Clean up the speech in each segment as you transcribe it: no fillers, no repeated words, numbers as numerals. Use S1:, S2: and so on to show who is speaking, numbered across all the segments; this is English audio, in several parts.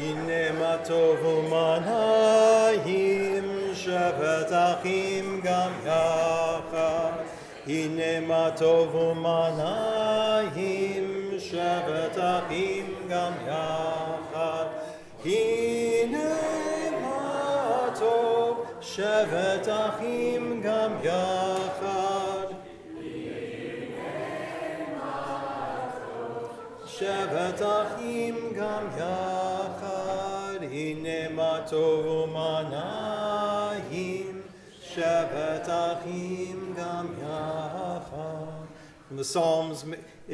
S1: הנה מה טוב ומה נעים, שבת אחים גם יחד. הנה מה טוב ומה נעים, שבת אחים גם יחד. הנה מה טוב, שבת אחים גם יחד. שבת אחים גם יחד, הנה מה טוב ומה נעים, שבת אחים גם יחד. From the Psalms,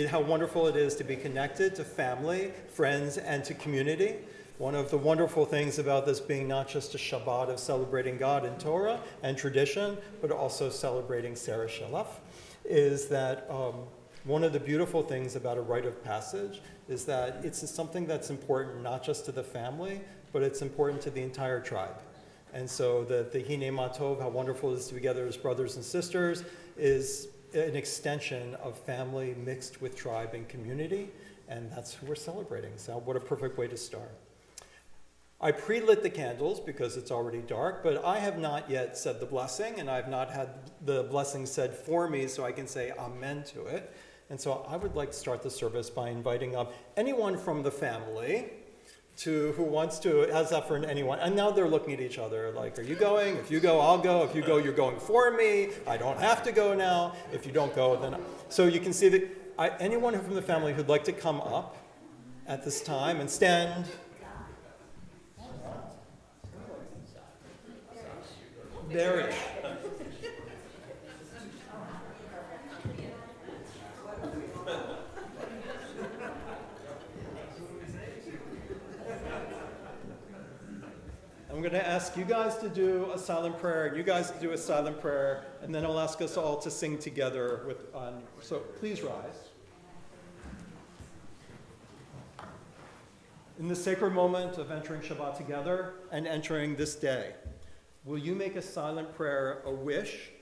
S1: how wonderful it is to be connected to family, friends, and to community. One of the wonderful things about this being not just a Shabbat of celebrating God in Torah and tradition, but also celebrating Sarah Shalaf, is that one of the beautiful things about a rite of passage is that it's something that's important not just to the family, but it's important to the entire tribe. And so the Hine Matov, how wonderful it is to be together as brothers and sisters, is an extension of family mixed with tribe and community, and that's who we're celebrating. So what a perfect way to start. I pre-lit the candles because it's already dark, but I have not yet said the blessing, and I've not had the blessing said for me so I can say amen to it. And so I would like to start the service by inviting up anyone from the family who wants to, how's that for anyone? And now they're looking at each other like, are you going? If you go, I'll go. If you go, you're going for me. I don't have to go now. If you don't go, then... So you can see that anyone from the family who'd like to come up at this time and stand... Very. I'm going to ask you guys to do a silent prayer, and you guys to do a silent prayer, and then I'll ask us all to sing together. So please rise. In the sacred moment of entering Shabbat together and entering this day, will you make a silent prayer, a wish?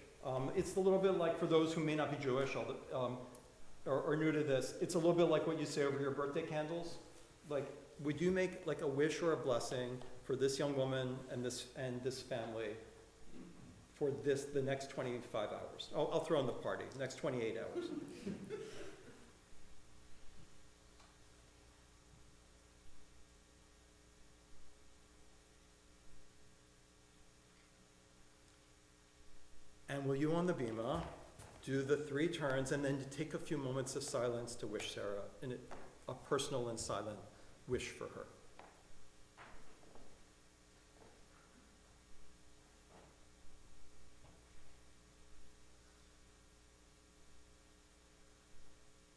S1: It's a little bit like, for those who may not be Jewish or new to this, it's a little bit like what you say over your birthday candles. Like, would you make like a wish or a blessing for this young woman and this family for the next 25 hours? I'll throw in the party, next 28 hours. And will you on the bima do the 3 turns and then to take a few moments of silence to wish Sarah a personal and silent wish for her.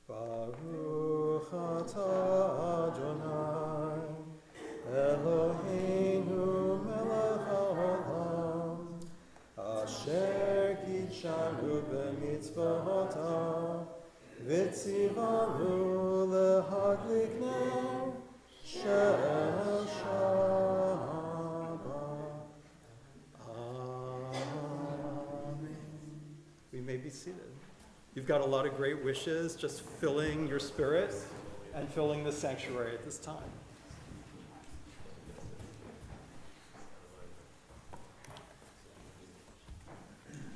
S1: Baruch atah Adonai Eloheinu melech haolam asher kitshanu b'mitzvotav v'tzivanu lehadlik ner shel Shabbat. Amen. We may be seated. You've got a lot of great wishes just filling your spirit and filling the sanctuary at this time.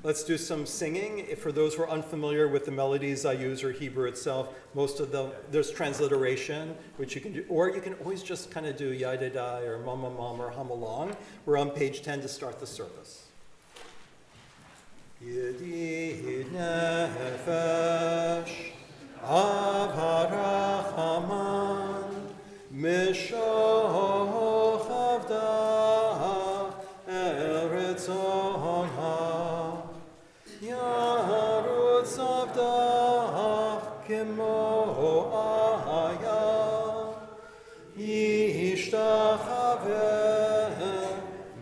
S1: Let's do some singing. For those who are unfamiliar with the melodies I use or Hebrew itself, most of them, there's transliteration, which you can do, or you can always just kind of do yadidai or mama mama or hum along. We're on page 10 to start the service. Yedid nefesh avarachaman mishoch avdach eretzonah yarutz avdach kemo aya yishtachaveh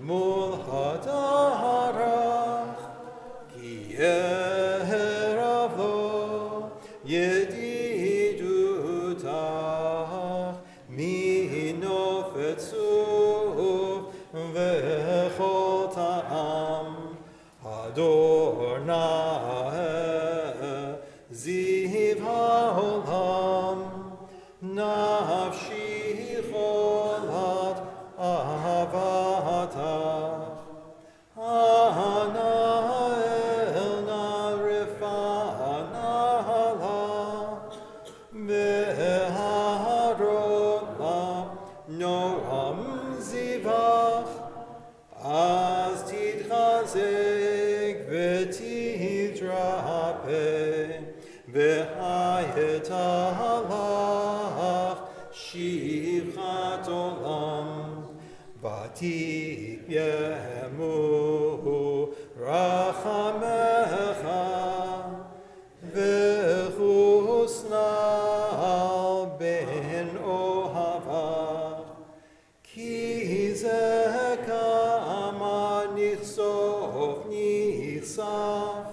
S1: mul hadarach Yeravlo yedidutach minofetzu vechol ta'am Adonai ziv ha'olam nafshi cholat ahavatach V'hayetalach shivchat olam V'tik yemu rachamecha V'chusnal ben ohava Ki zekama nichsof nichsaf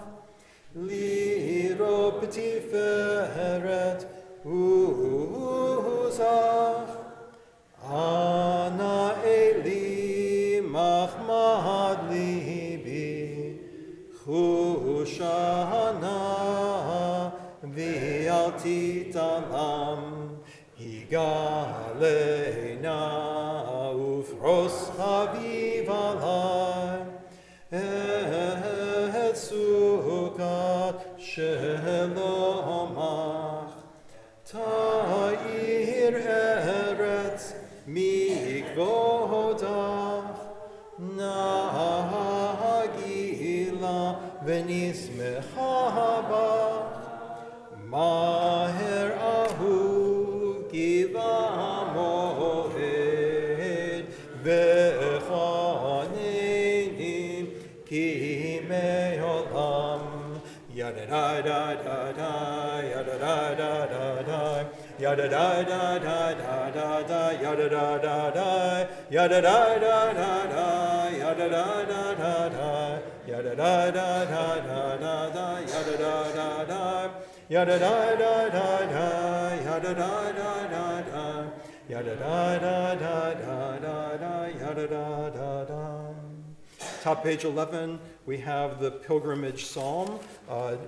S1: Liro p'tiferet uzach Ana eli machmad libi Chushana v'alti talam Higaleina ufros chaviv alai Sukat shelomach Ta'ir eretz mikvodach Nagila v'nismecha bach Maher ahu giva moed V'chanenim ki me'olam Yada da da da da, yada da da da da, yada da da da da da da, yada da da da, yada da da da da, yada da da da da, yada da da da da da da, yada da da da, yada da da da da, yada da da da da, yada da da da da da da, yada da da da. Top page 11, we have the pilgrimage psalm,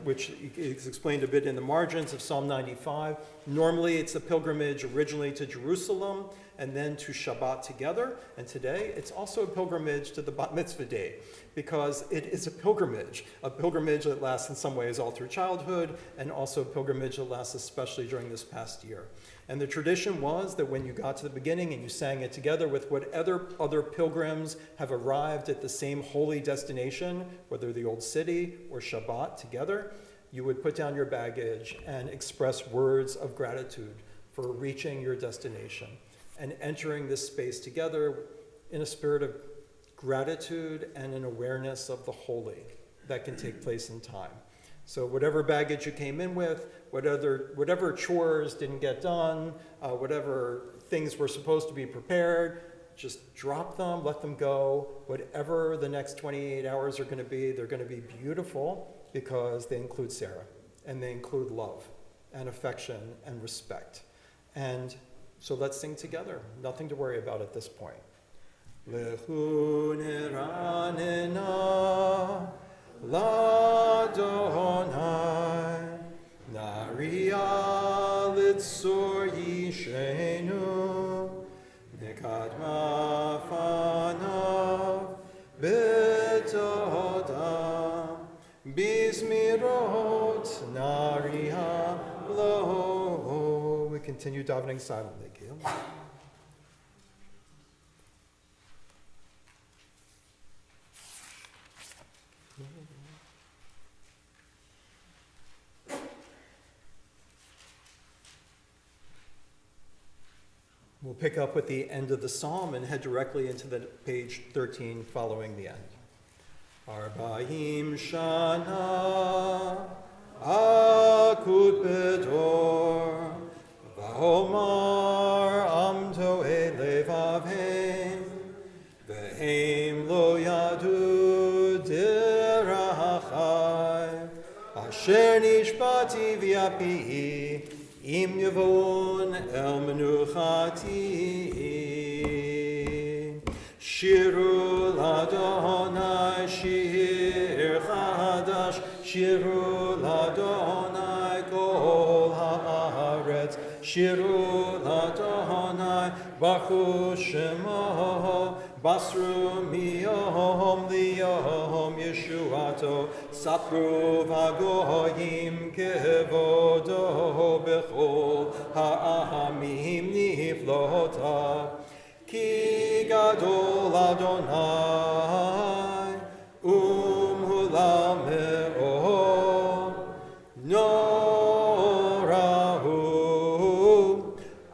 S1: which is explained a bit in the margins of Psalm 95. Normally, it's a pilgrimage originally to Jerusalem and then to Shabbat together. And today, it's also a pilgrimage to the Bat Mitzvah day, because it is a pilgrimage that lasts in some ways all through childhood, and also a pilgrimage that lasts especially during this past year. And the tradition was that when you got to the beginning and you sang it together with what other pilgrims have arrived at the same holy destination, whether the old city or Shabbat together, you would put down your baggage and express words of gratitude for reaching your destination and entering this space together in a spirit of gratitude and an awareness of the holy that can take place in time. So whatever baggage you came in with, whatever chores didn't get done, whatever things were supposed to be prepared, just drop them, let them go. Whatever the next 28 hours are going to be, they're going to be beautiful because they include Sarah, and they include love and affection and respect. And so let's sing together. Nothing to worry about at this point. Lechu neranena L'Adonai Nariya Litzor Yishenu Nekadma Fanav B'Toda Bizmirot Nariha Lo. We continue davening silently, Gil. We'll pick up with the end of the psalm and head directly into the page 13 following the end. Arba'im shana akut bedor v'homar amto elevavhem v'hem lo yadu dirachai asher nishbati v'yapi im yavon el menuchati shiru ladonai shir chadash shiru ladonai kol haaretz shiru ladonai baruch shemo basru miyom liyom yeshuato sapru vagoyim kevodo bechol ha'amim niflotav ki gadol Adonai umhulam me'od norahu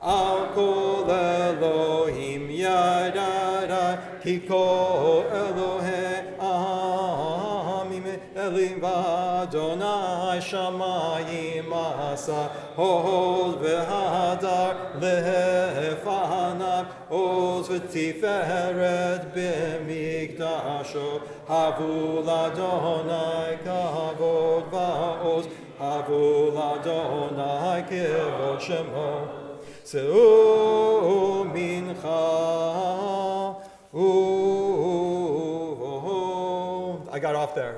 S1: al kol Elohim yadadai ki kol Elohe amim elim v'Adonai shamayim asa hol v'hadar lefanav Oz v'tiferet b'mikdasho havu l'Adonai kavod va'oz havu l'Adonai kevod shemo Se'u mincha I got off there.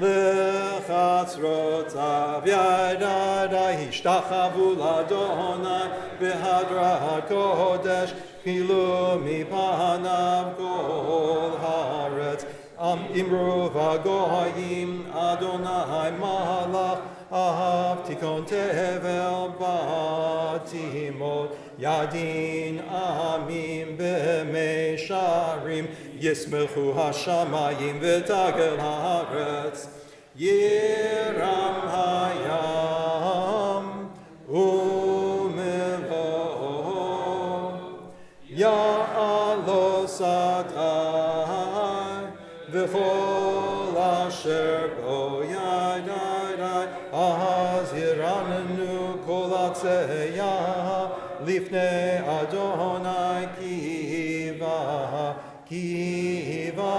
S1: Lechatzrotav yadadai hishtachavu l'Adonai b'hadrat kodesh chilu mipanav kol haaretz imru v'goyim Adonai malach ahav tikon tevel batimot yadin amim b'meisharim yismechu hashamayim v'tagel haaretz yiram hayam umevo ya'alos adai v'chol asher bo yadai ahaz yiranenu kol atzeya lifnei Adonai kiva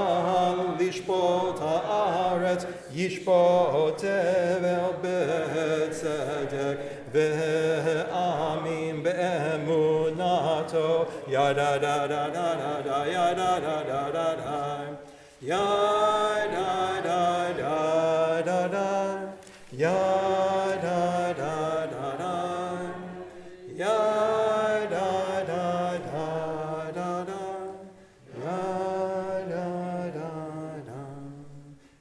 S1: lishpot haaretz yishpot tevel b'tzedek ve'amim be'emunato yadadadadadada yadadadadada yadadadadada yadadadadada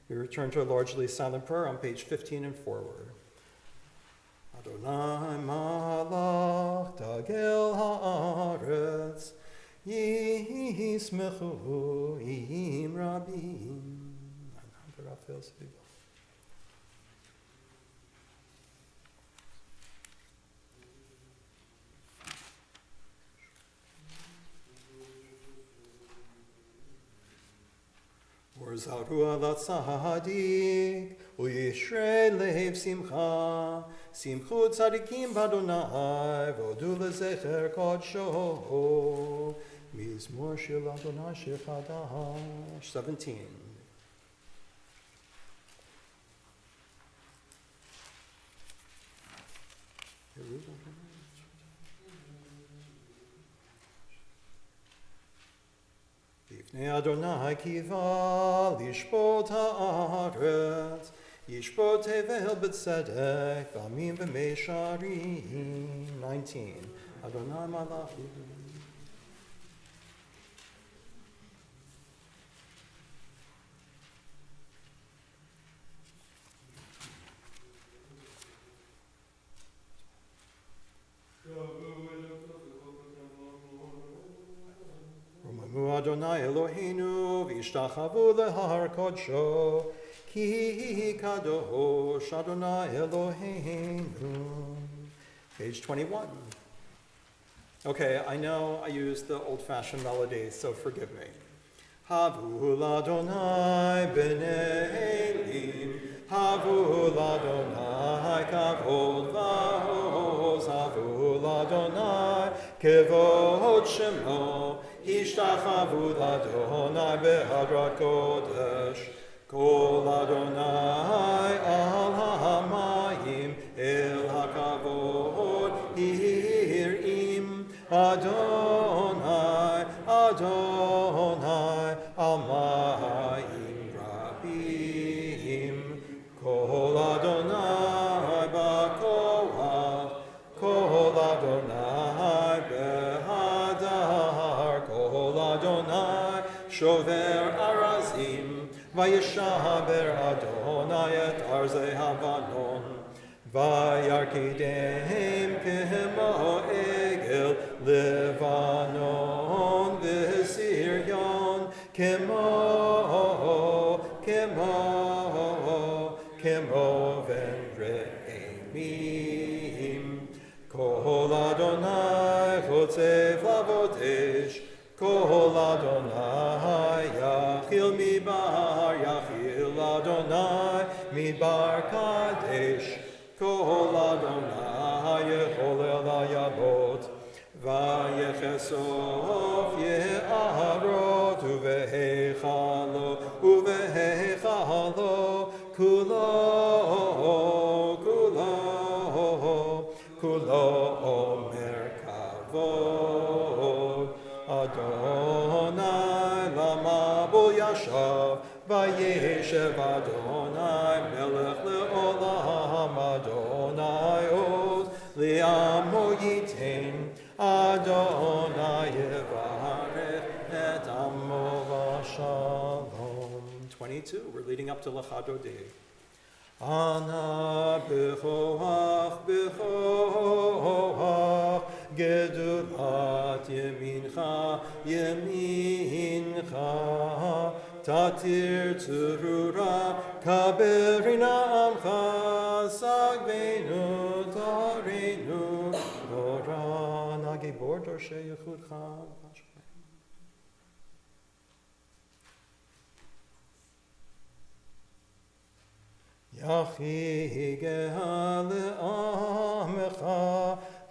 S1: We return to a largely silent prayer on page 15 and forward. Adonai malach dagel haaretz yismechu im rabim. Zaru ala tzadik, uyishrei lev simcha, simchu tzadikim b'Adonai, v'odu lezecher kodsho, mizmor shel Adonai shir chadash. 17. Lifnei Adonai kiva lishpot haaretz yishpot tevel b'tzedek v'amim b'meisharim. 19. Adonai malach Adonai Eloheinu v'ishtachavu lehar kodsho ki kadosh Adonai Eloheinu. Page 21. Okay, I know I used the old-fashioned melody, so forgive me. Havu l'Adonai b'nei Elim, havu l'Adonai kavod v'oz, havu l'Adonai kevod shemo, ishtachavu l'Adonai behadrat kodesh, kol Adonai al ha'mayim el hakavod hirim, Adonai, Adonai, Amayim Rabim, Kol Adonai B'Koach, Kol Adonai Behadar, Kol Adonai Shover Arazim, Vayishaber Adonai et Arzei Havanon, Vayarkidehem kemo egel Levanon v'Siryon kemo v'Re'emim Kol Adonai chotzev lavodesh Kol Adonai yachil Adonai midbar kadesh Kol Adonai yechol el hayabot Vayechesof ye'arot uvehechalo kulo omer kavod Adonai lamabul yashav Vayeshev Adonai melech le'olam Adonai oz li'amo yitain Adonai yevarech et amo v'shalom. 22, we're leading up to Lechadodi. Ana b'choach gedulat yemincha Tatir tzurura kaberina amcha sagvenu tarenu vora nagi bor dorshe yechudcha. Yachi gehale amecha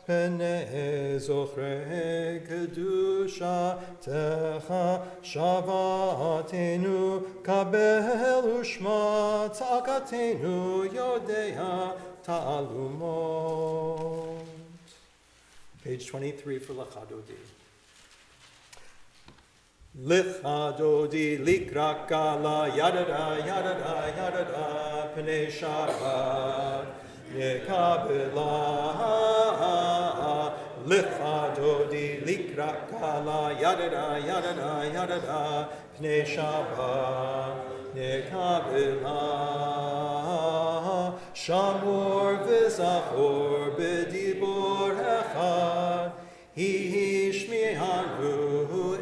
S1: Pnei Zochrei Kedusha Techa Shavatenu Kabel Ushma Tzakatenu Yodea Ta'alumot. Page 23 for Lechadodi. Lechadodi Likrakala Yadada Yadada Yadada Pnei Shabbat Yekabela Lechadodi Likrakala Yadada Yadada Yadada Pnei Shabbat Yekabela Shamor V'Zachor B'Dibor Echad Hishmihanu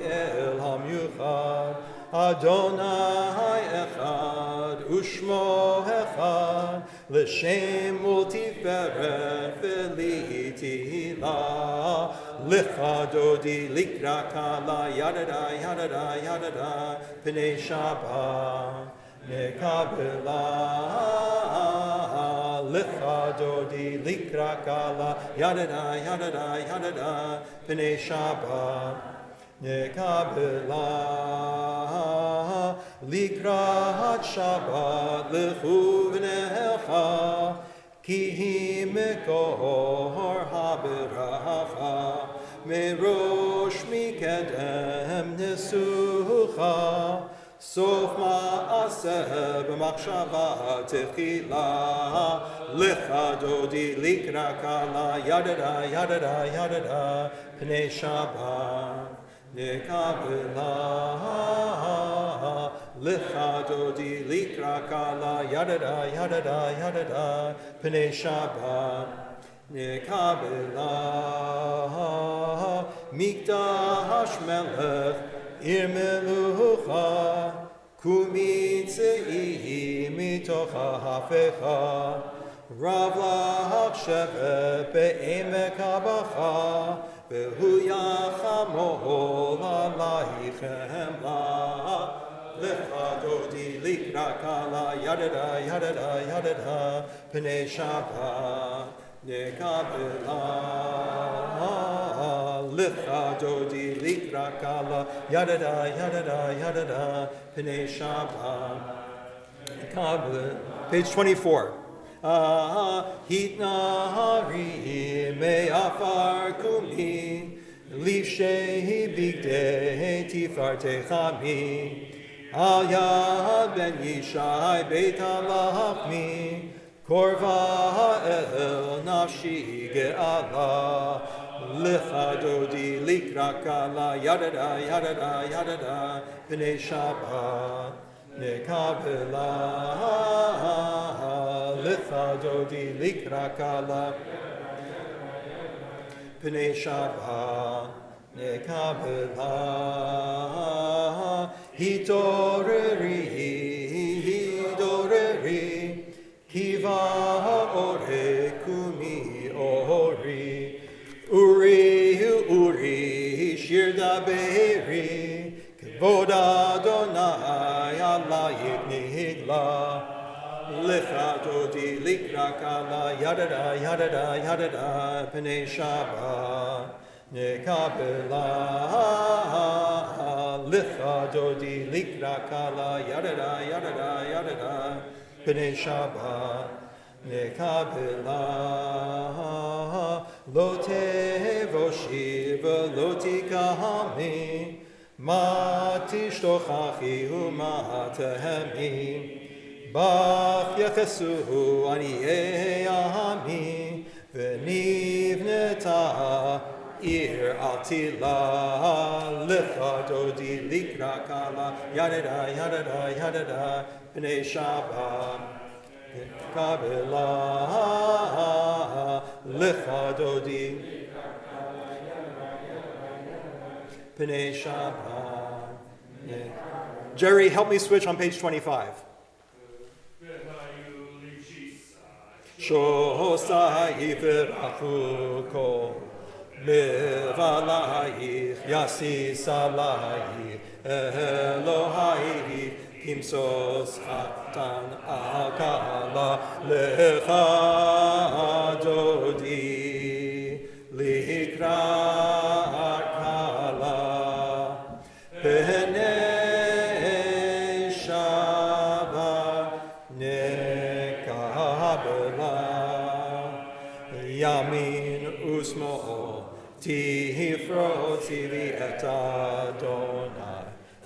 S1: El Hamyuchad Adonai Echad Ushmo Echad L'Shem Multiferet V'Litila Lechadodi Likrakala Yadada Yadada Yadada Pnei Shabbat Nekabela Lechadodi Likrakala Yadada Yadada Yadada Pnei Shabbat Nekabela Likrat Shabbat Lechu v'necha Ki mekor haberacha Merosh mikedem nesucha Sof ma'aseh b'machshava techila Lechadodi likrakala Yadada Yadada Yadada Pnei Shabbat Nekabela Lechadodi likrakala Yadada Yadada Yadada Pnei Shabbat Nekabela Mikdash melech עיר מלוכה, קומי צאי מתוך ההפכה, רב לך שבט בעמק הבכה, והוא יחמול עלייך חמלה. לך דודי לקרא קלה, ידדה ידדה ידדה, פני שבת נקבלה. לך דודי לקרא קלה, ידדה ידדה ידדה, פני שבת נקבלה. Page 24. התנערי מעפר קומי, לבשי בגדי תפארתך עמי. על יד בן ישי בית הלחמי, קרבה אל נפשי גאלה. לך דודי לקרא קלה, ידדה ידדה ידדה, פני שבת נקבלה. לך דודי לקרא קלה, פני שבת נקבלה. התעוררי, התעוררי, כי באורך קומי אורי. אורי, אורי, שיר דברי, כבוד אדוני עלייך נגלה. לך דודי לקרא קלה, ידדה ידדה ידדה, פני שבת נקבלה. לך דודי לקרא קלה, ידדה ידדה ידדה, פני שבת נקבלה. לא תבושי ולא תקהמי, מה תשתוכחי ומה תהמי. בך יחסו עניי עמי, ונבנתה עיר על תלה. לך דודי לקרא קלה, ידדה ידדה ידדה, פני שבת נקבלה. לך דודי פני שבת. Jerry, help me switch on page 25. שוסי יפרחו כל לבלייך, יסיס עלייך אלוהייך, כמסוס חתן על כלה. לך דודי לקרא קלה, פני שבת נקבלה. ימין ושמאל תפרוצי לי את אדוני,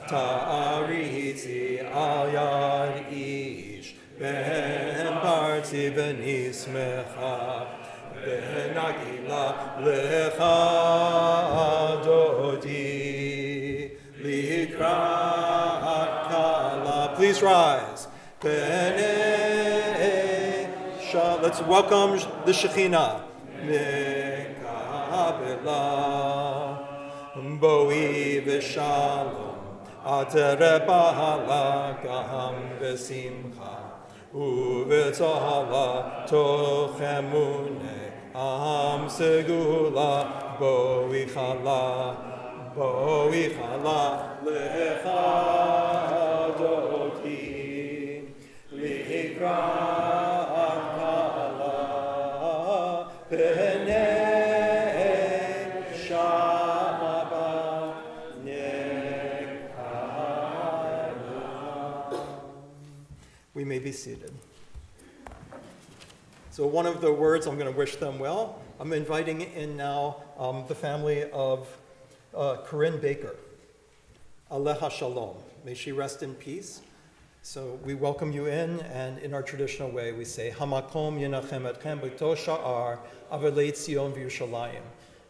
S1: תעריצי על יד איש, בן פרצי ונשמחה, ונגילה. לך דודי לקראת קלה. Please rise. Let's welcome the Shekhinah. Boi v'shalom, atere b'hala gam v'simcha, u'v'tzala toch emune am segula. Boi chala lecha doti likrat kala, pene We may be seated. So one of the words, I'm going to wish them well. I'm inviting in now the family of Corinne Baker. Aleha Shalom. May she rest in peace. So we welcome you in, and in our traditional way we say, Hamakom yenachem etchem b'to sha'ar avalei Tzion v'Yerushalayim.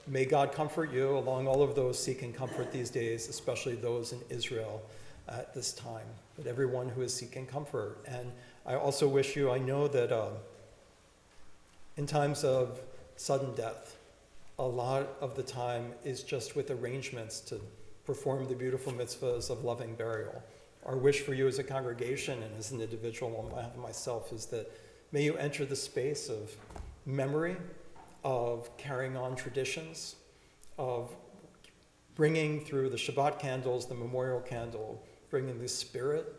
S1: May God comfort you along all of those seeking comfort these days, especially those in Israel at this time, but everyone who is seeking comfort. And I also wish you, I know that in times of sudden death, a lot of the time is just with arrangements to perform the beautiful mitzvahs of loving burial. Our wish for you as a congregation and as an individual on behalf of myself is that may you enter the space of memory, of carrying on traditions, of bringing through the Shabbat candles, the memorial candle, bringing the spirit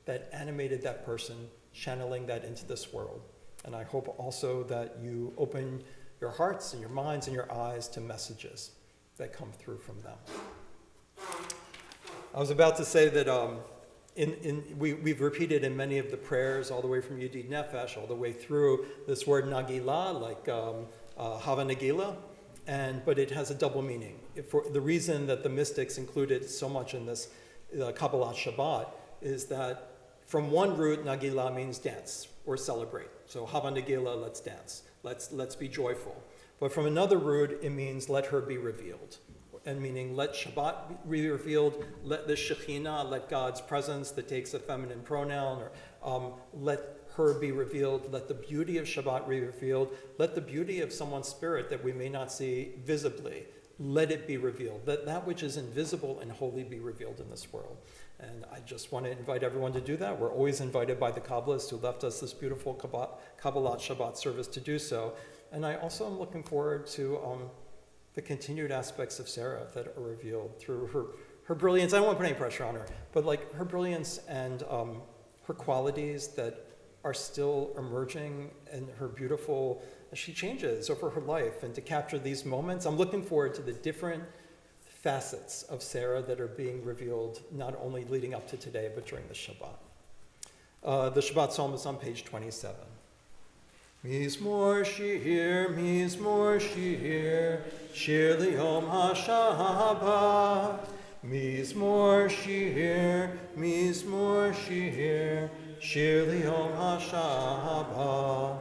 S1: that animated that person, channeling that into this world. And I hope also that you open your hearts and your minds and your eyes to messages that come through from them. I was about to say that we've repeated in many of the prayers, all the way from Yedid Nefesh, all the way through this word Nagilah, like Hava Nagila, but it has a double meaning. For the reason that the mystics included so much in this Kabbalat Shabbat is that from one root, Nagilah means dance or celebrate. So Hava Nagila, let's dance, let's be joyful. But from another root, it means let her be revealed. And meaning let Shabbat be revealed, let the Shekhinah, let God's presence that takes a feminine pronoun, or let her be revealed, let the beauty of Shabbat be revealed, let the beauty of someone's spirit that we may not see visibly, let it be revealed. Let that which is invisible and holy be revealed in this world. And I just want to invite everyone to do that. We're always invited by the Kabbalists who left us this beautiful Kabbalat Shabbat service to do so. And I also am looking forward to the continued aspects of Sarah that are revealed through her brilliance. I don't want to put any pressure on her, but like her brilliance and her qualities that are still emerging, and her beautiful, she changes over her life. And to capture these moments, I'm looking forward to the different facets of Sarah that are being revealed, not only leading up to today, but during the Shabbat. The Shabbat Psalm is on page 27. Mizmor shir, shir liyom ha-Shabbat. Mizmor shir, shir liyom ha-Shabbat.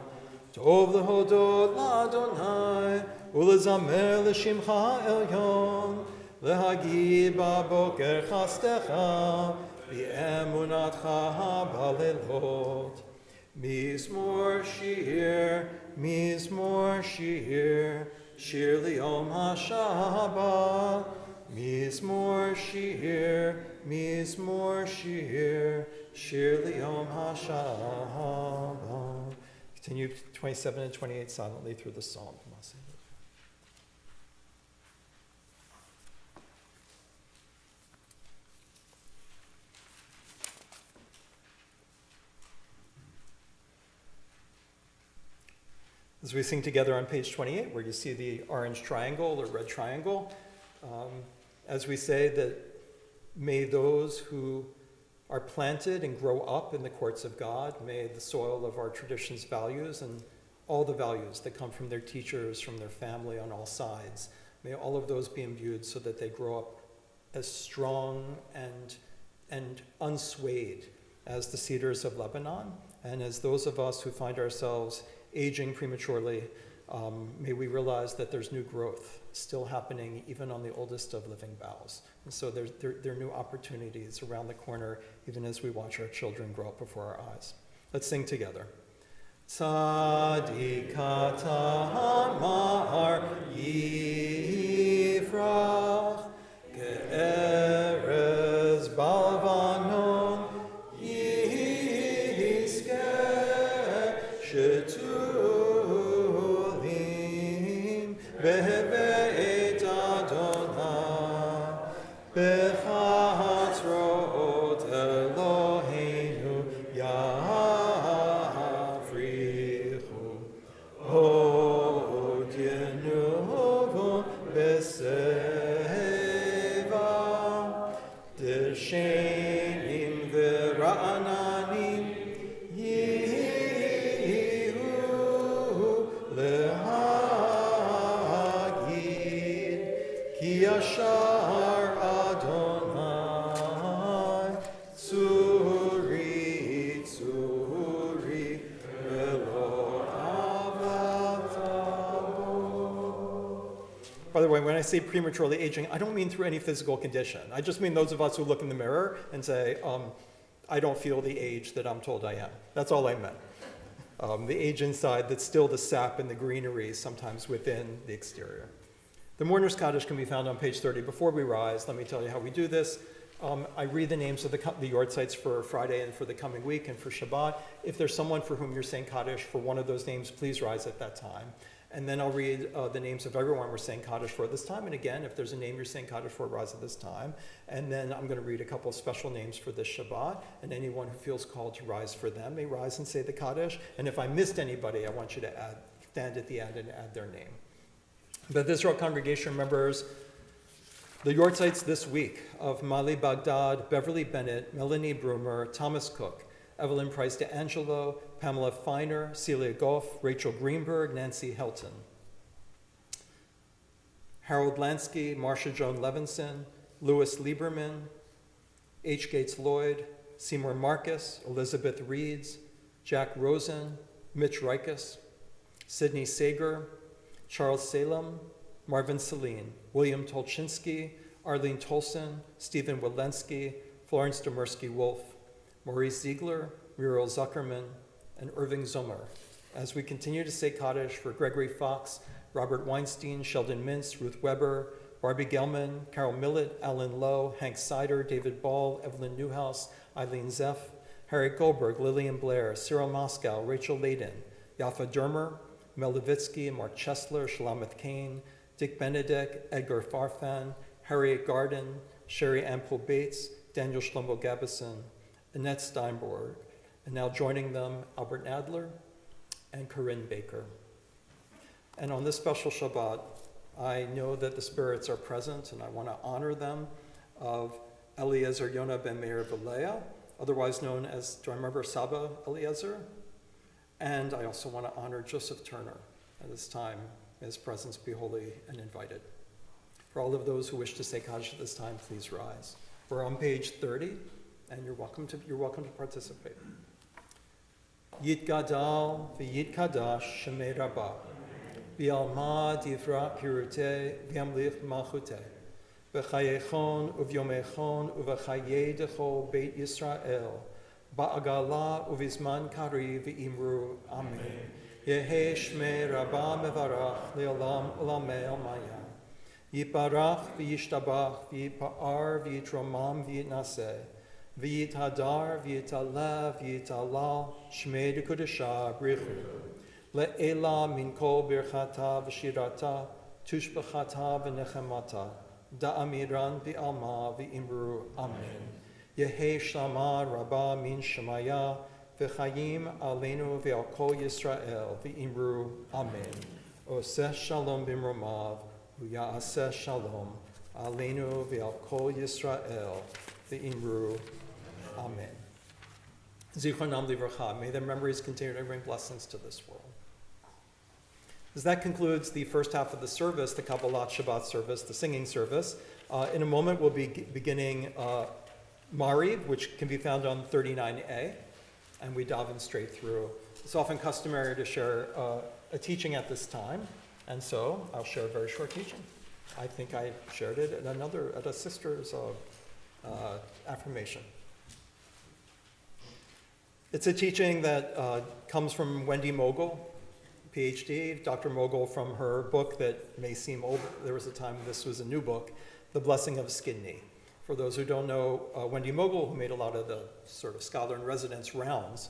S1: Tov lehodot l'Adonai, ulezamer l'shimcha ha'elyon, lehagid ba'boker chastecha, v'emunatcha ha'balelot. Mizmor shir, shir liyom ha-Shabbat. Mizmor shir, shir liyom ha-Shabbat. Continue 27 and 28 silently through the psalm. As we sing together on page 28, where you see the orange triangle or red triangle, as we say that may those who are planted and grow up in the courts of God, may the soil of our tradition's values and all the values that come from their teachers, from their family on all sides, may all of those be imbued so that they grow up as strong and unswayed as the cedars of Lebanon, and as those of us who find ourselves aging prematurely, may we realize that there's new growth still happening even on the oldest of living boughs. And so there are new opportunities around the corner even as we watch our children grow up before our eyes. Let's sing together. Tzaddik Tamar Yifrach Ge'erez Balvanon Yizkeh Shetulim Bebeit Adonai Bechatzrot Eloheinu Yafrichu Od Yenuvu Beseva Deshenim Vera'ananim Yehu Lehagid Ki Yashar Adonai Tzuri Tzuri Velo Avatabo. By the way, when I say prematurely aging, I don't mean through any physical condition. I just mean those of us who look in the mirror and say, I don't feel the age that I'm told I am. That's all I meant. The age inside that's still the sap and the greenery sometimes within the exterior. The Mourner's Kaddish can be found on page 30. Before we rise, let me tell you how we do this. I read the names of the yortzites for Friday and for the coming week and for Shabbat. If there's someone for whom you're saying Kaddish for one of those names, please rise at that time. And then I'll read the names of everyone we're saying Kaddish for this time. And again, if there's a name you're saying Kaddish for, rise at this time. And then I'm going to read a couple of special names for this Shabbat. And anyone who feels called to rise for them may rise and say the Kaddish. And if I missed anybody, I want you to stand at the end and add their name. But this Israel congregation remembers the yortzites this week of Mali Baghdad, Beverly Bennett, Melanie Brumer, Thomas Cook, Evelyn Price DeAngelo, Pamela Feiner, Celia Goff, Rachel Greenberg, Nancy Helton. Harold Lansky, Marcia Joan Levinson, Louis Lieberman, H. Gates Lloyd, Seymour Marcus, Elizabeth Reeds, Jack Rosen, Mitch Rikus, Sidney Sager, Charles Salem, Marvin Celine, William Tolchinsky, Arlene Tolson, Stephen Walensky, Florence Demersky-Wolf, Maurice Ziegler, Muriel Zuckerman, and Irving Zomer. As we continue to say Kaddish for Gregory Fox, Robert Weinstein, Sheldon Mintz, Ruth Weber, Barbie Gelman, Carol Millett, Alan Lowe, Hank Sider, David Ball, Evelyn Newhouse, Eileen Zeff, Harry Goldberg, Lillian Blair, Cyril Moscow, Rachel Layden, Yafa Dermer, Mel Levitsky, Mark Chesler, Shalamith Kane, Dick Benedek, Edgar Farfan, Harriet Garden, Sherry Ampel Bates, Daniel Shlomo Gabison, Annette Steinborg, and now joining them, Albert Nadler and Corinne Baker. And on this special Shabbat, I know that the spirits are present, and I want to honor them, of Eliezer Yonah ben Meir Veleah, otherwise known as, do I remember Saba Eliezer? And I also want to honor Joseph Turner at this time. May his presence be holy and invited. For all of those who wish to say Kaddish at this time, please rise. We're on page 30, and you're welcome to participate. Yit Gadal v'yit Kadash Shemei Rabbah v'alma divra kirute v'yamlich malchute v'chayechon uvyomechon uv'chayei decho Beit Yisrael ba'agala uvizman kari v'imru Amen. Yehe Shmei Rabbah mevarach le'olam olamei almaya. Yiparach v'yishtabach v'yipa'ar v'yitromam v'yitnaseh v'yithadar v'yitalev v'yitalal Shmei dekudesha brichu le'ela min kol birchata v'shirata tushbachata v'nechemata da'amiran v'alma v'imru Amen. Yehe Shlama Rabbah min Shemaya v'chayim aleinu v'al kol Yisrael v'imru Amen. Oseh shalom b'mromav Ya'aseh shalom aleinu v'al kol Yisrael v'imru Amen. Zichronam livracha. May their memories continue to bring blessings to this world. As that concludes the first half of the service, the Kabbalat Shabbat service, the singing service. In a moment, we'll be beginning Mariv, which can be found on 39a, and we dive in straight through. It's often customary to share a teaching at this time, and so I'll share a very short teaching. I think I shared it at a sister's affirmation. It's a teaching that comes from Wendy Mogul, PhD, Dr. Mogul, from her book that may seem old. There was a time this was a new book, The Blessing of Skidney. For those who don't know, Wendy Mogul, who made a lot of the sort of scholar in residence rounds,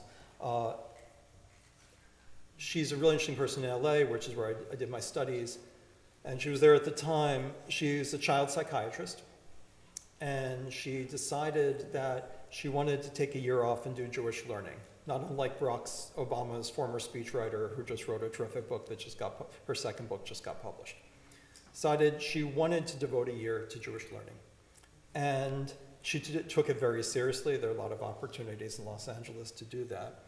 S1: she's a really interesting person in LA, which is where I did my studies. And she was there at the time. She's a child psychiatrist. And she decided that she wanted to take a year off and do Jewish learning, not unlike Barack Obama's former speechwriter, who just wrote a terrific book that her second book just got published. Decided she wanted to devote a year to Jewish learning. And she took it very seriously. There are a lot of opportunities in Los Angeles to do that.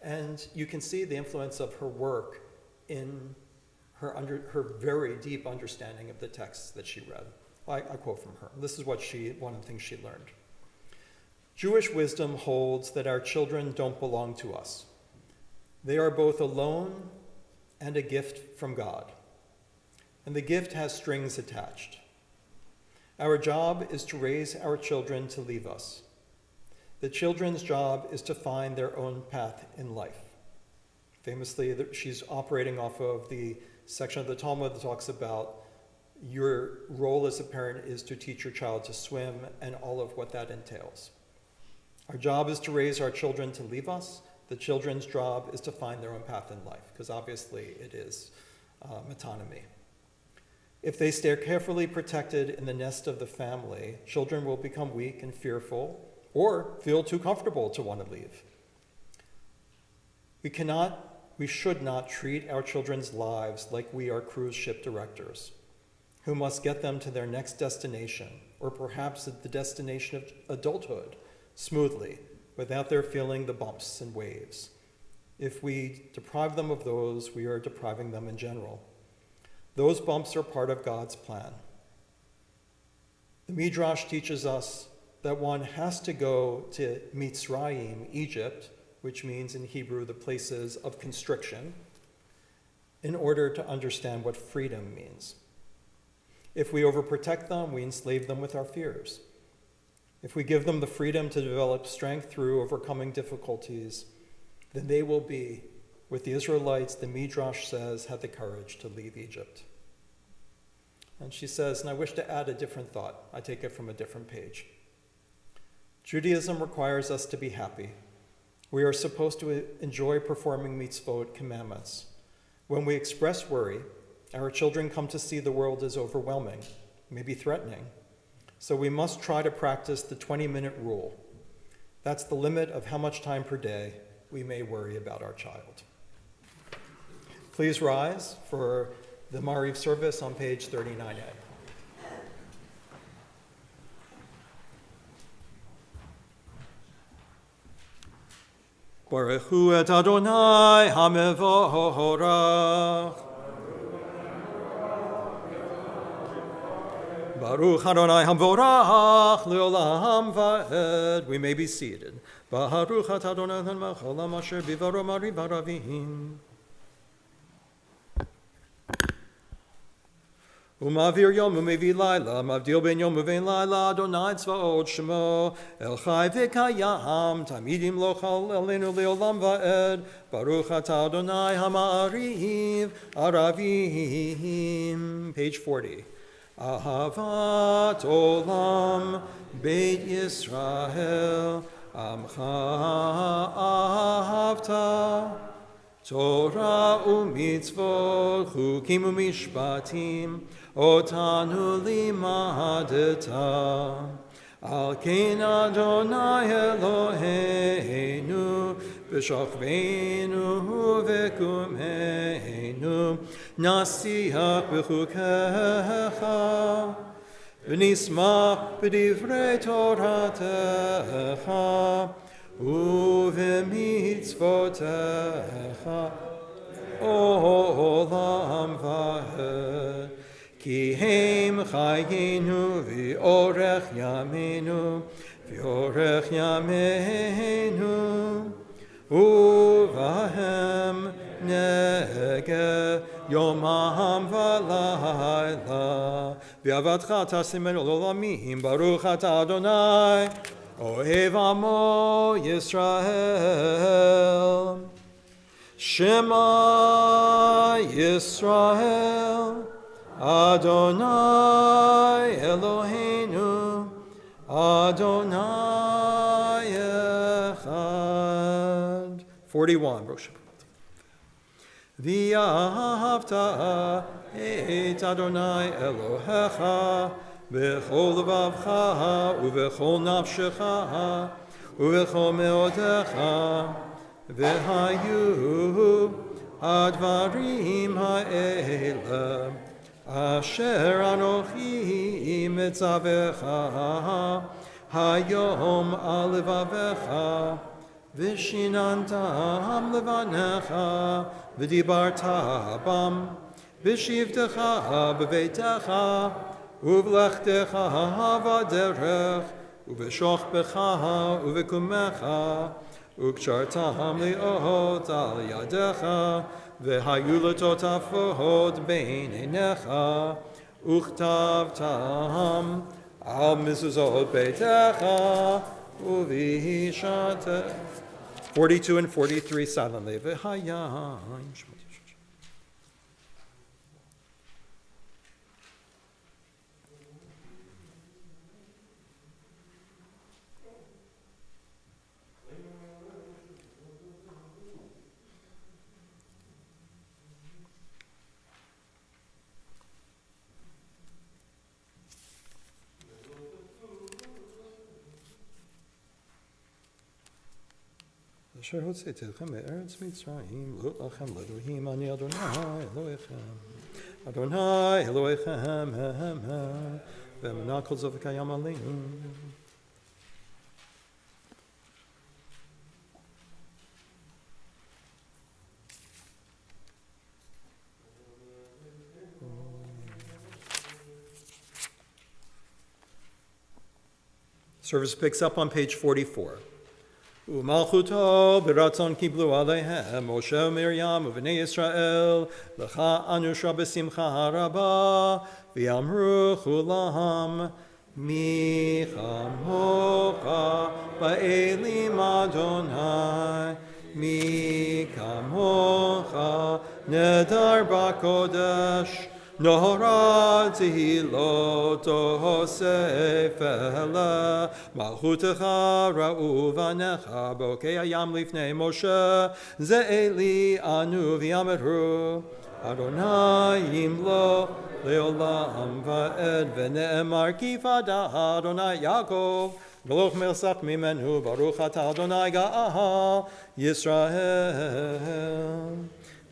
S1: And you can see the influence of her work in her very deep understanding of the texts that she read. I quote from her. This is one of the things she learned. Jewish wisdom holds that our children don't belong to us. They are both a loan and a gift from God. And the gift has strings attached. Our job is to raise our children to leave us. The children's job is to find their own path in life. Famously, she's operating off of the section of the Talmud that talks about your role as a parent is to teach your child to swim and all of what that entails. Our job is to raise our children to leave us. The children's job is to find their own path in life, because obviously it is metonymy. If they stay carefully protected in the nest of the family, children will become weak and fearful or feel too comfortable to want to leave. We should not treat our children's lives like we are cruise ship directors who must get them to their next destination, or perhaps at the destination of adulthood, smoothly, without their feeling the bumps and waves. If we deprive them of those, we are depriving them in general. Those bumps are part of God's plan. The Midrash teaches us that one has to go to Mitzrayim, Egypt, which means in Hebrew the places of constriction, in order to understand what freedom means. If we overprotect them, we enslave them with our fears. If we give them the freedom to develop strength through overcoming difficulties, then they will be, with the Israelites, the Midrash says, had the courage to leave Egypt. And she says, and I wish to add a different thought. I take it from a different page. Judaism requires us to be happy. We are supposed to enjoy performing mitzvot, commandments. When we express worry, our children come to see the world as overwhelming, maybe threatening. So we must try to practice the 20-minute rule. That's the limit of how much time per day we may worry about our child. Please rise for the Mariv service on page 39A. Baruch hu et Adonai hamevorach. Baruch Adonai hamevorach leolam va'ed. We may be seated. Baruch et Adonai hamevorach asher bivaro mariv haravim. Umavir yom umevi laila, mavdil ben yom uvein laila, Adonai tzvaot shemo, el chai v'kayam, tamidim lo chal elenu leolam va'ed, Baruch atah Adonai hama'ariv, aravim. Page 40. Ahavat olam, Beit Yisrael, amcha ahavta, Torah u'mitzvot, chukim u'mishpatim, otanu limadeta. Al kein Adonai Eloheinu, b'shachveinu v'kumeinu, nasiach b'chukecha, v'nismach b'divrei Toratecha, u'v'mitzvotecha, olam va'ed. Ki heim chayinu v'orech yamenu, v'orech yameinu, uvahem nege yomam v'layla, v'avatcha tasimenu l'olamim, baruch atah Adonai, ohev amo Yisrael. Shema Yisrael, Adonai Eloheinu, Adonai Echad. 41. V'ahavta et Adonai Elohecha, v'chol levavcha, uv'chol nafshecha, uv'chol meotecha, v'hayu advarim ha'elah, Asher anochi mitzavecha hayom alevavecha vishinantam levanecha v'dibarta bam v'shivtecha b'veitecha uvlechtecha v'derech uv'shochbecha uv'kumecha ukchartam li'ot al yadecha v'hayu l'totafot bein einecha uchtavtam al mezuzot beitecha u'v'hishateh. 42 and 43 silently. V'hayam. אשר הוצאתיכם מארץ מצרים, לא לכם לאלוהים, אני אדוני אלוהיכם. אדוני אלוהיכם, ואמונה כל זאת וקיים עלינו. Service picks up on page 44. Umalchuto beratzon kiblu aleihem Moshe Miriam uvnei Yisrael lecha anusha besimcha haraba v'yamru chulam mi chamocha ba'elim Adonai mi kamocha nedar b'kodesh Nohara tehilot hosefela malchutecha ra'u vanecha bokei hayam lifnei Moshe ze'eli anu v'yameru Adonai yimlo leolam va'ed v'ne'emar kifada Adonai Yaakov V'loch melech mimenu baruch ata Adonai ga'ah Yisrael.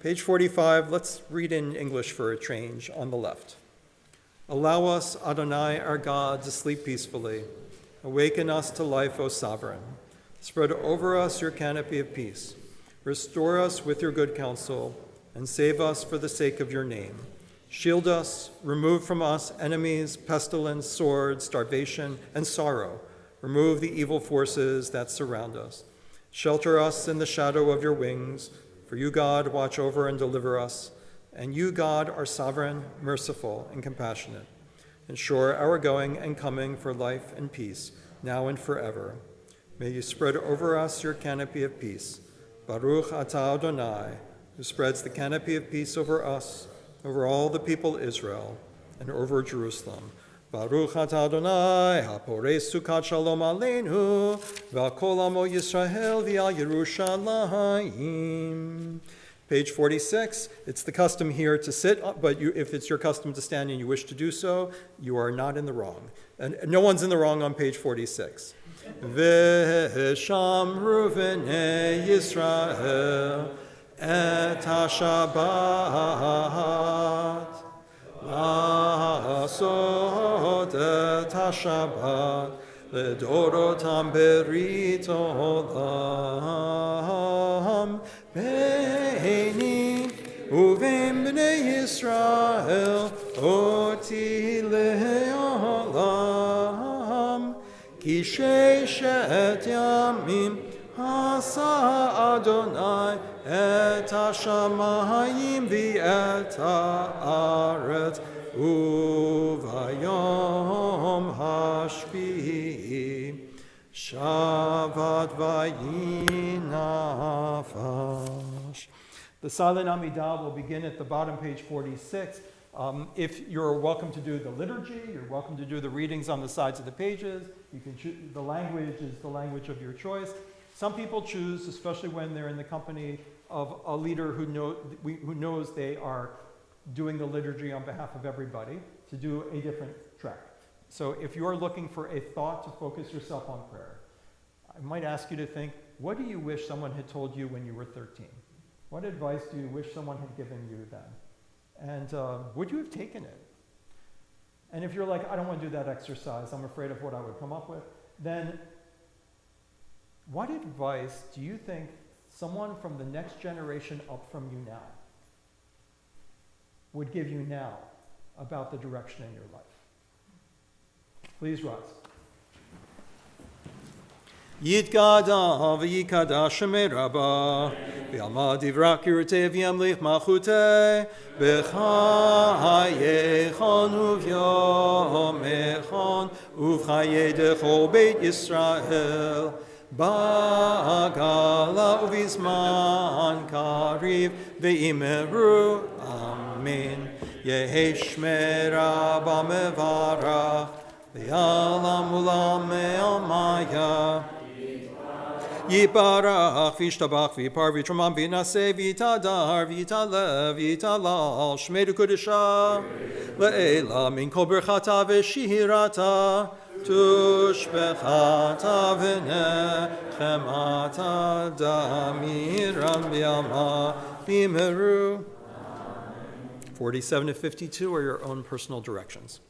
S1: Page 45, let's read in English for a change on the left. Allow us, Adonai, our God, to sleep peacefully. Awaken us to life, O Sovereign. Spread over us your canopy of peace. Restore us with your good counsel, and save us for the sake of your name. Shield us, remove from us enemies, pestilence, sword, starvation, and sorrow. Remove the evil forces that surround us. Shelter us in the shadow of your wings. For you, God, watch over and deliver us, and you, God, are sovereign, merciful, and compassionate. Ensure our going and coming for life and peace, now and forever. May you spread over us your canopy of peace. Baruch atah Adonai, who spreads the canopy of peace over us, over all the people Israel, and over Jerusalem. Baruch atah Adonai, hapores sukat shalom aleinu, v'al amo Yisrael v'al Yerushalayim. Page 46, it's the custom here to sit, but if it's your custom to stand and you wish to do so, you are not in the wrong. And no one's in the wrong on page 46. V'shamru v'nei Yisrael et ha-Shabbat. Asot et ha-Shabbat לדורותם ברית עולם ביני ובין בני ישראל אותי לעולם כי ששת ימים עשה אדוני את השמיים ואת הארץ וביום השביעי שבת וינפש. The silent Amidah will begin at the bottom, page 46. If you're welcome to do the liturgy, you're welcome to do the readings on the sides of the pages. You can choose, the language is the language of your choice. Some people choose, especially when they're in the company of a leader who knows they are doing the liturgy on behalf of everybody, to do a different track. So if you're looking for a thought to focus yourself on prayer, I might ask you to think, what do you wish someone had told you when you were 13? What advice do you wish someone had given you then? And would you have taken it? And if you're like, I don't want to do that exercise, I'm afraid of what I would come up with, then what advice do you think someone from the next generation up from you now would give you now about the direction in your life? Please rise. Yitkada v'yikada shemei rabba v'yalma divrak yirtei v'yamlich malchutei b'chayechon uv'yomechon uv'chayei dechol beit Yisrael ba'gala uv'izman kariv v'imeru amen yehi shmei rabba mevarach v'yalam ulam me'amaya Yiparach v'ishtabach v'yipar v'yitramam v'yinaseh v'yitadar v'yitalev v'yitalal shmei d'kudesha le'ela min kol berchata v'shirata תושבחת אבנכם עתה דמירם בימה במהרו. 47 to 52 are your own personal directions.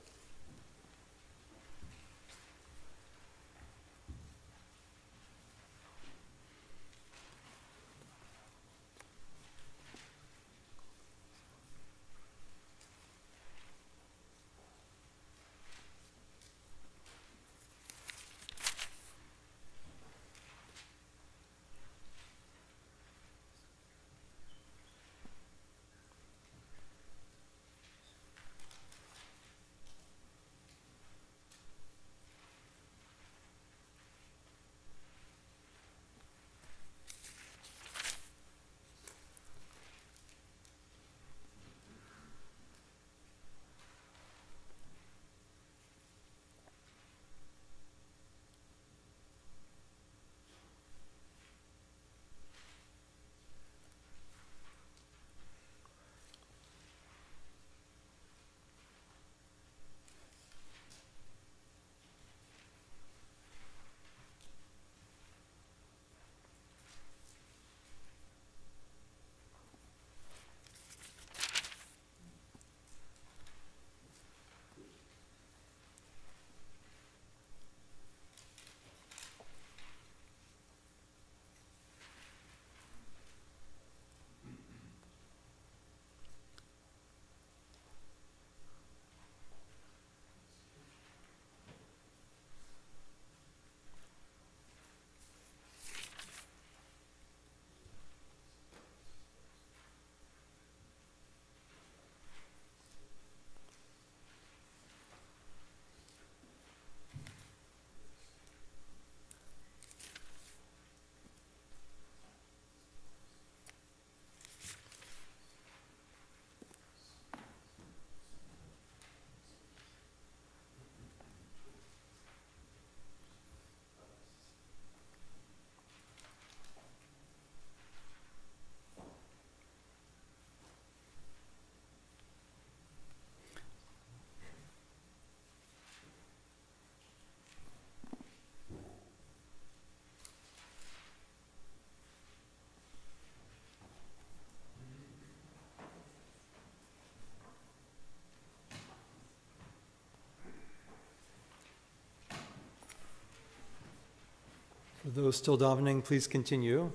S1: For those still davening, please continue.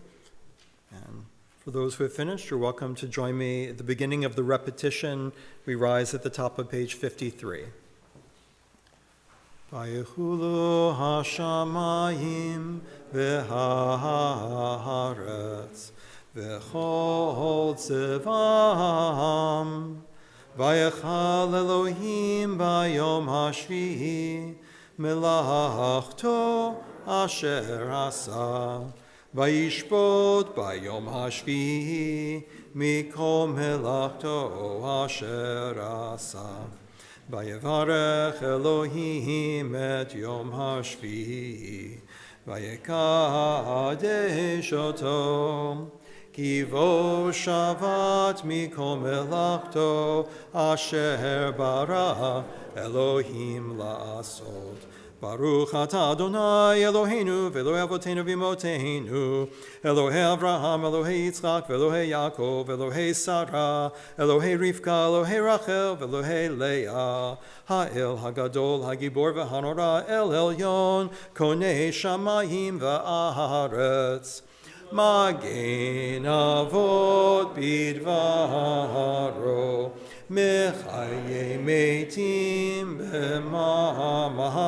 S1: And for those who have finished, you're welcome to join me at the beginning of the repetition. We rise at the top of page 53. Vayechulu hashamayim v'haaretz v'chol tzivam vayechal Elohim bayom hashvi'i melachto asher asa vayishbot bayom hashvi'i mikol melachto asher asa Vayevarech Elohim et Yom HaShvi'i Vayekadesh oto Ki vo shavat mikol melachto Asher bara Elohim la'asot Baruch atah Adonai Eloheinu v'Elokei avoteinu v'imotenu Elohei Avraham, Elohei Yitzchak, v'Elohei Yaakov, Elohei Sarah, Elohei Rivka, Elohei Rachel, v'Elohei Leah Ha'el Hagadol Hagibor v'Hanora El Elyon Konei Shamayim v'Aaretz Magen Avot Bidvaro Mechaye Meitim B'Mamaro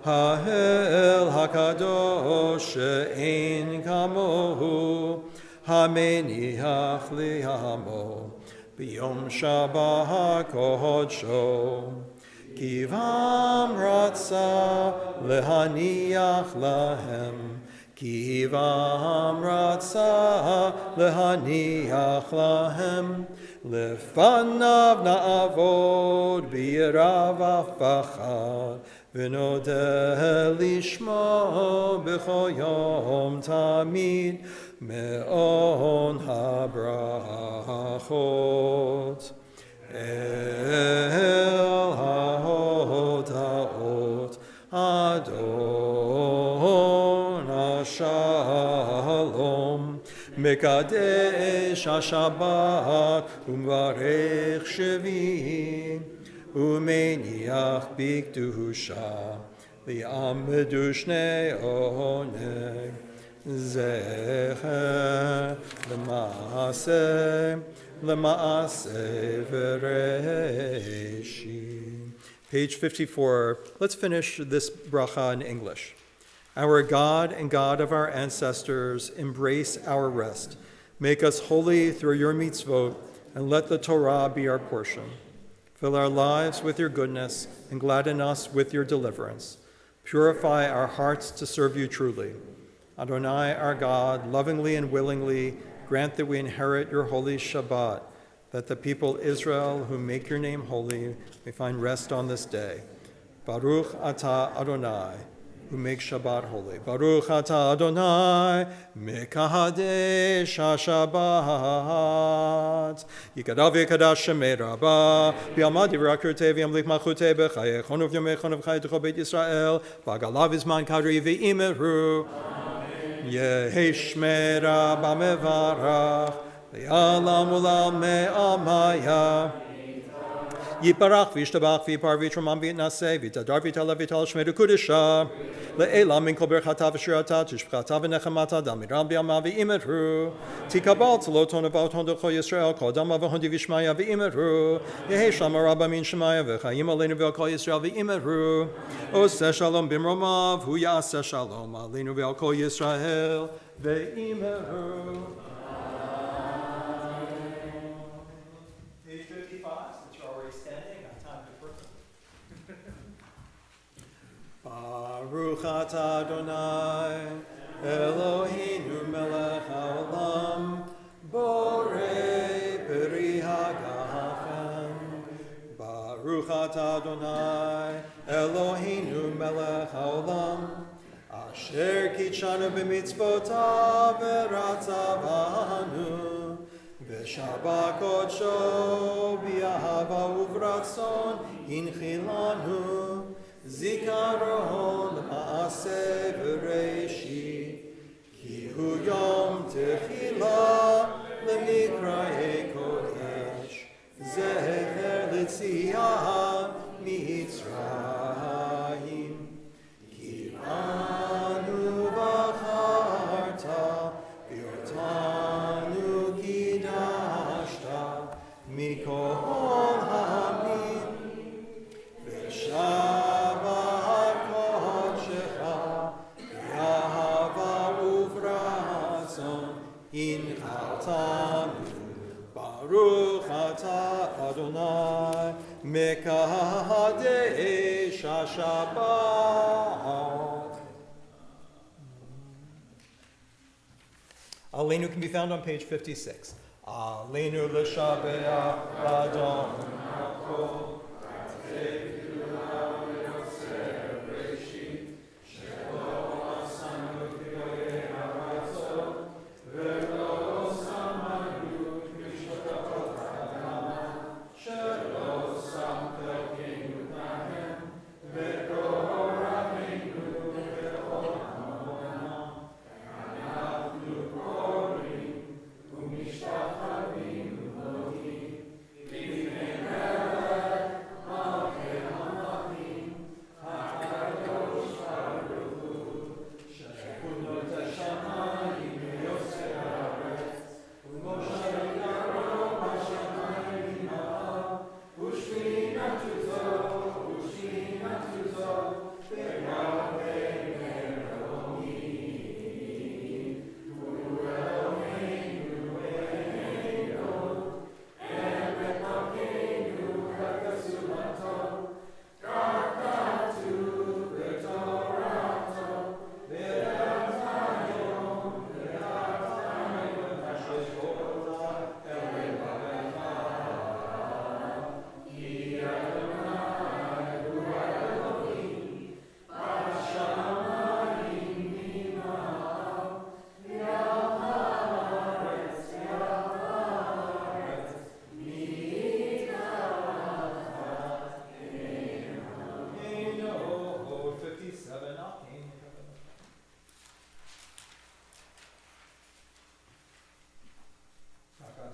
S1: Ha'el HaKadosh She'en Kamohu Hameniach Li'amo B'Yom Shabbat HaKodsho Kivam Ratza Lehaniach Lahem Kivam Ratza Lehaniach Lahem Lefanav na'avod b'yirav v'pachad v'nodeh lishmo b'chol yom tamid me'on habrachot el ha'oda'ot shalom. Mekadesh HaShabbat u'mvarech Shvi u'meniach b'kedusha li'amedu shnei oneg zecher L'maaseh v'reishim. Page 54. Let's finish this bracha in English. Our God and God of our ancestors, embrace our rest. Make us holy through your mitzvot, and let the Torah be our portion. Fill our lives with your goodness, and gladden us with your deliverance. Purify our hearts to serve you truly. Adonai, our God, lovingly and willingly, grant that we inherit your holy Shabbat, that the people Israel who make your name holy may find rest on this day. Baruch atah Adonai, who makes Shabbat holy. Baruch atah Adonai, mekadesh HaShabbat. Yikadav yikadash shemei rabbah, b'yamad yivrakirtei v'yamlik malchutei b'chayechon uv'yomechon uv'chayetecho beit Yisrael, b'agalav izman kadri v'imeru. Yeheshmera b'mevarach, v'yalam ulam me'amaya. Yiparach v'ishtabach v'yipar v'yitramam v'yitnaseh v'yitadar v'yitala v'yital shmedu kudisha le'elam min kol berchata v'shirata tishbchata v'nechamata damiram b'yama v'imeru tikabal tzloton v'auton d'cho Yisrael kodama v'hondi v'shmaya v'imeru yehe shlama rabba min shemaya v'chayim aleinu v'al kol Yisrael v'imeru oseh shalom b'mromav hu ya'aseh shalom aleinu v'al kol Yisrael v'imeru. Baruch atah Adonai, Eloheinu melech haolam, borei peri hagafen. Baruch atah Adonai, Eloheinu melech haolam, asher kitshanu b'mitzvotav v'ratzavanu, v'shaba kodsho b'ahava uvratzon hinchilanu. Zikaron ma'aseh v'reishit, ki hu yom techila lemikra'ei kodesh, zecher l'tziyah mitzrayim, ki anu v'charta, v'yotanu kidashta, mikol ha'amim, v'shah Baruch atah Adonai, mekadesh HaShabbat. Aleinu can be found on page 56. Aleinu l'shabeach Adon HaKol.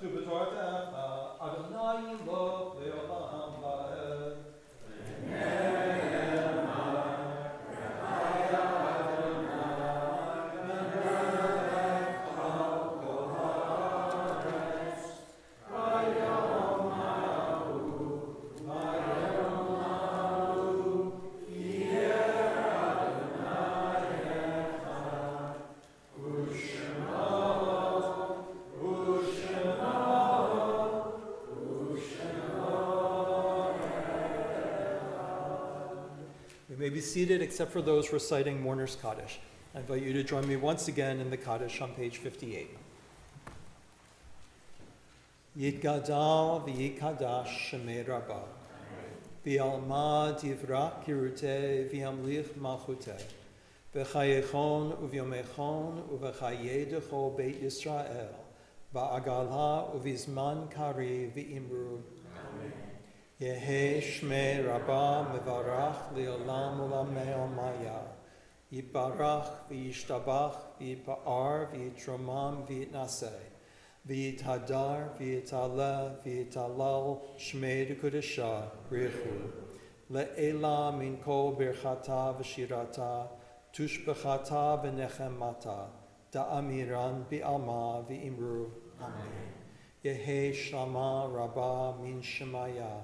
S1: tu b'tortecha, Adonai yimloch le'olam va'ed. You may be seated except for those reciting Mourner's Kaddish. I invite you to join me once again in the Kaddish on page 58. Yitgadal v'yikadash shemei Rabbah, v'yalma divrach kiruteh v'yamlich malchuteh, v'chayechon u'vyomechon u'v'chayedecho beit Yisrael, v'agala u'vizman kari v'imru. Yehe Shmei Rabbah mevarach le'olam u'lamei maya. Yibarach v'yishtabach v'yipa'ar v'yitromam v'yitnaseh. V'yithadar v'yitaleh v'yitalal Shmei D'Kudashah Richu. Le'ela min kol birchata v'shirata tushbechata v'nechemata da'amiran bi'alma v'imru. Amen. Yehe Shlama Rabbah min Shemaya.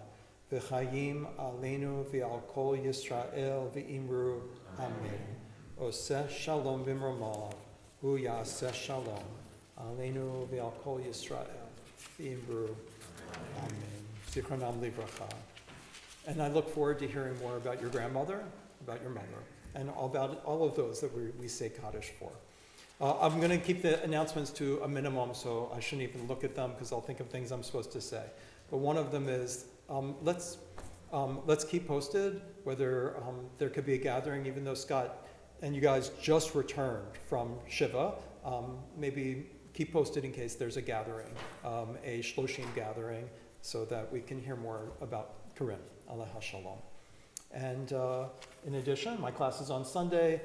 S1: V'chayim aleinu v'al kol Yisrael v'imru. Amen. Oseh shalom b'mromav, hu yaseh shalom. Aleinu v'al kol Yisrael v'imru. Amen. Zichronam livracha. And I look forward to hearing more about your grandmother, about your mother, and about all of those that we say Kaddish for. I'm going to keep the announcements to a minimum, so I shouldn't even look at them because I'll think of things I'm supposed to say. But one of them is, let's keep posted whether there could be a gathering, even though Scott and you guys just returned from Shiva. Maybe keep posted in case there's a gathering, a Shloshim gathering, so that we can hear more about Purim. Aleha Shalom. And in addition, my class is on Sunday.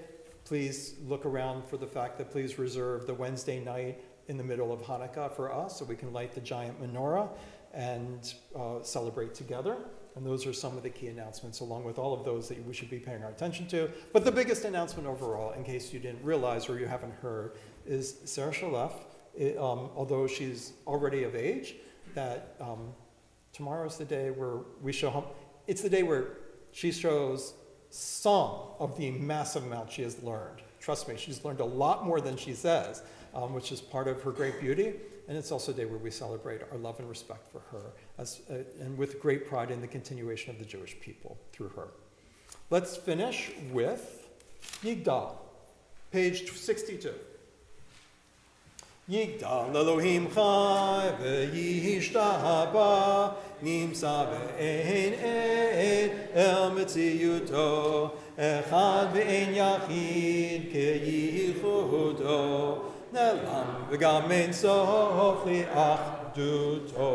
S1: Please look around for the fact that please reserve the Wednesday night in the middle of Hanukkah for us so we can light the giant menorah and celebrate together. And those are some of the key announcements, along with all of those that we should be paying our attention to. But the biggest announcement overall, in case you didn't realize or you haven't heard, is Sarah Shalef, although she's already of age, that tomorrow's the day where we show, it's the day where she shows some of the massive amount she has learned. Trust me, she's learned a lot more than she says, which is part of her great beauty. And it's also a day where we celebrate our love and respect for her, and with great pride in the continuation of the Jewish people through her. Let's finish with Yigdal, page 62. Yigdal Elohim chai v'yishtahaba nimsa ve'ein ein el metziyuto echad ve'ein yachid ke'yichudo nelam v'gam ein sof li'achduto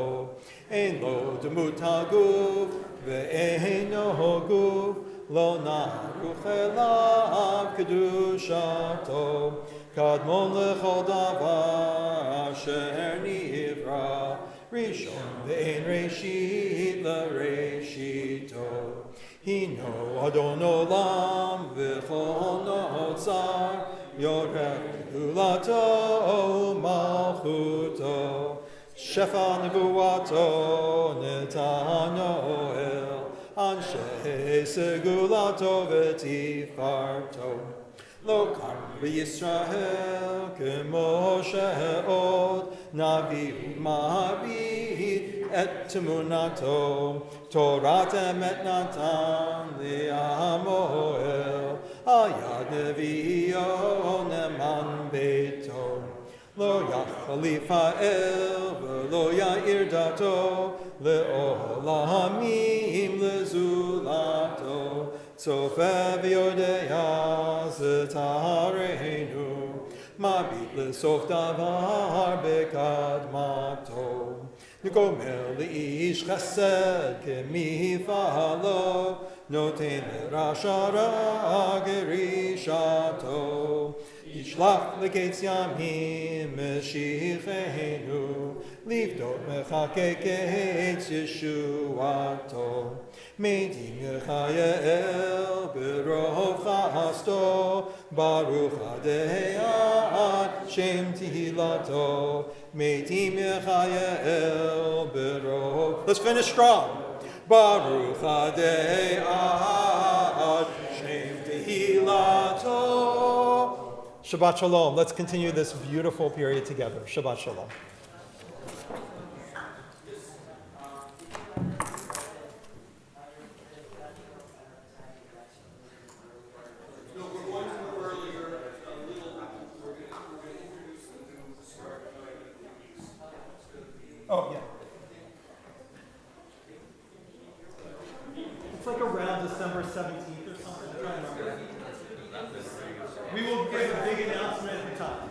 S1: ein lo demut haguf ve'ein no guf lo naruch elav kedushato Kadmon lechol davar asher nivra Rishon ve'en reshit l'reshito Hino Adon olam v'chol notzar Yoreh gulato malchuto Shefa nevuato netano el Anshe segulato v'tifarto Lo kan v'Yisrael kemo she'od Navi u'ma'abid et temunato Torat emet natan li'amo el Al yad nevi'o neman beito Lo yachal lifa'el v'lo ya'ir dato Le'olamim le'zulato Sofer v'yodea z'tareinu Mabit l'sof davar bekadmato Nigomer li'ish chesed kemifalo Noten l'rasha ra gerishato ישלח לקץ ימים משיחנו, לפדות מחכה קץ ישועתו. מתים יחייל ברוב חסדו, ברוך עד שם תהילתו. מתים יחייל ברוב. Let's finish strong. Baruch Adei Ad Shem Tehilato. Shabbat Shalom. Let's continue this beautiful period together. Shabbat Shalom. Oh, yeah. It's like around December 17th or something. I'm trying to remember. We will give a big announcement at the time.